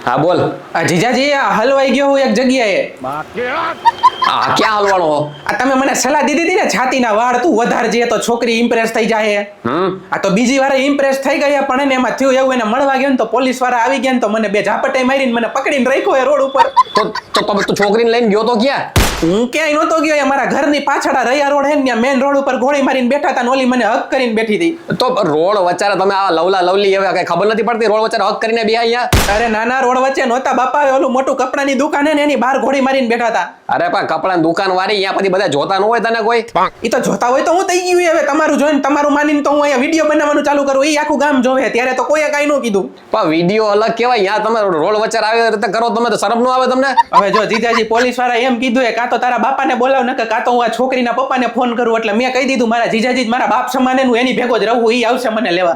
હા બોલ. જીજાજી આ હલવાઈ ગયો હું એક જગ્યાએ. હા ક્યાં હલવાનો? આ તમે મને સલાહ દીધી હતી ને છાતીના વાળ તું વધારજે તો છોકરી ઇમ્પ્રેસ થઈ જાય. આ તો બીજી વાર ઇમ્પ્રેસ થઈ ગયા પણ એને એમાં થયું એવું એને મળવા ગયો ને તો પોલીસ વાળા આવી ગયા ને તો મને બે ઝાપટે મારીને મને પકડીને રાખ્યો એ રોડ ઉપર. તો તમે તું છોકરીને લઈને ગયો તો ક્યાં? હું ક્યાંય નહોતો ગયો, એ મારા ઘરની પાછળ રૈયા રોડ હે ને મેન રોડ ઉપર ગોળી મારીને બેઠા હતા ને ઓલી મને હક કરીને બેઠી હતી. તો રોડ વચારે તમે આ લવલા લવલી હવે કઈ ખબર નથી પડતી? રોડ વચારે હક કરીને બેહ્યા અહીંયા? અરે નાના રોડ વચ્ચે નહોતા બાપા, ઓલું મોટું કપડાની દુકાન હે ને એની બહાર ઘોડી મારીને બેઠા હતા. અરે પણ કપડાની દુકાન વાળી અહીંયા પછી બધા જોતા ન હોય તને કોઈ? એ તો જોતા હોય તો હું થઈ ગયું હવે તમારું જોઈને તમારું માનીને તો હું અહીંયા વિડીયો બનાવવાનું ચાલુ કરું, એ આખું ગામ જોવે. ત્યારે તો કોઈએ કાંઈ ન કીધું. પણ વિડીયો અલગ કેવાય, અહીંયા તમે રોડ વચારે આવી રીતે કરો તમે તો શરમ ન આવે તમને? હવે જો જીજાજી પોલીસ વાળા એમ કીધું કાં તો તારા બાપાને બોલાવ ને કાં તો હું આ છોકરીના પપ્પાને ફોન કરું. એટલે મેં કહી દીધું મારા જીજાજી મારા બાપ સમાન હું એની ભેગો જ રહું, એ આવશે મને લેવા.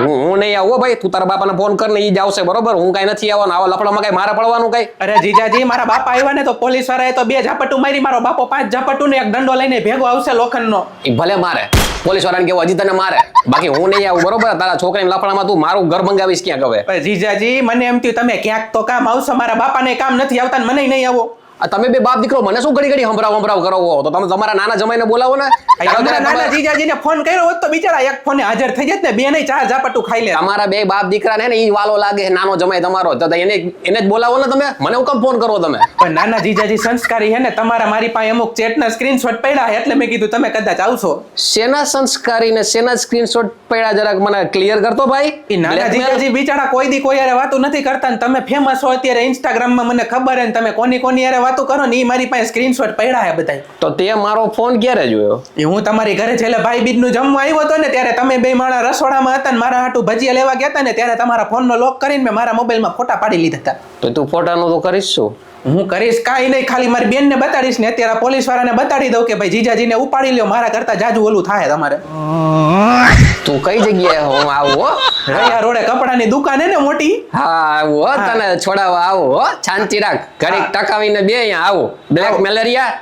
હું નહીં આવું ભાઈ, તું તારા બાપાને ફોન કર ને એ જ આવશે બરોબર. હું કઈ નથી આવવાનું, આવા લફડામાં કઈ મારે પડવાનું કઈ? અરે જીજાજી મારા બાપા આવ્યા ને તો પોલીસ વાળાએ તો 2 ઝાપટું મારી, મારો બાપો 5 ઝાપટું ને એક દંડો લઈને ભેગો આવશે લોખંડનો. એ ભલે મારે, પોલીસ વાળાને કેવું હજી તને મારે, બાકી હું નહીં આવું બરોબર. તારા છોકરીને લફડામાં તું મારું ઘર ભંગાવીશ ક્યાંક હવે. જીજાજી મને એમ થયું તમે ક્યાંક તો કામ આવશો, મારા બાપાને કામ નથી આવતા ને મને નહીં આવો. તમે બે બાપ દીકરો મને શું ઘડી ઘડી હંભરાવ કરો? તો તમે તમારા નાના જમાઈને બોલાવો ને. નાના જીજાજીને ફોન કર્યો હોત તો બિચારા એક ફોને હાજર થઈ જાય ને, 2 નહીં 4 ઝાપટું ખાઈ લે. તમારા બે બાપ દીકરા ને ઈ વાલો લાગે, નાનો જમાઈ તમારો, તો એને જ બોલાવો ને તમે. મને હું કેમ ફોન કરો તમે? પણ નાના જીજાજી સંસ્કારી હે ને, તમારા મારી પાસે અમુક ચેટના સ્ક્રીનશોટ પડ્યા એટલે મેં કીધું તમે કદાચ આવશો. શેના સંસ્કારી ને શેના સ્ક્રીનશોટ પડ્યા જરાક મને ક્લિયર કરતો ભાઈ. ઈ નાના જીજાજી બિચારા કોઈ દી કોઈ યારે વાતું નથી કરતા ને તમે ફેમસ હો અત્યારે ઇન્સ્ટાગ્રામમાં, મને ખબર હે ને તમે કોની યારે વાતું કરો ને, ઈ મારી પાસે સ્ક્રીનશોટ પડ્યા હે બધાય. તો તે મારો ફોન ક્યારે જોયો? એ હું તમારી ઘરે છેલ્લે ભાઈ બીજ નું જમવા આવ્યો હતો ને ત્યારે તમે બે માણા રસોડામાં હતા ને મારા હાટુ ભજીયા લેવા ગયા હતા ને ત્યારે તમારા ફોનનો લોક કરીને મેં મારા મોબાઈલમાં ફોટા પાડી લીધા હતા. તો તું ફોટાનું તો કરીશ શું? હું કરીશ કાંઈ નહીં, ખાલી મારી બેનને બતાડીશ ને અત્યારે પોલીસ વાળાને બતાડી દઉં કે ભાઈ જીજાજીને ઉપાડી લ્યો, મારા કરતા જાજુ ઓલું થાય તમારે. તું કઈ જગ્યાએ હું આવું? રૈયા રોડે કપડાની દુકાન હે ને મોટી. હા આવું તને છોડાવવા આવું. શાંતિ રાખ, ઘડીક ટકાવીને બે અહીંયા આવું. Black malaria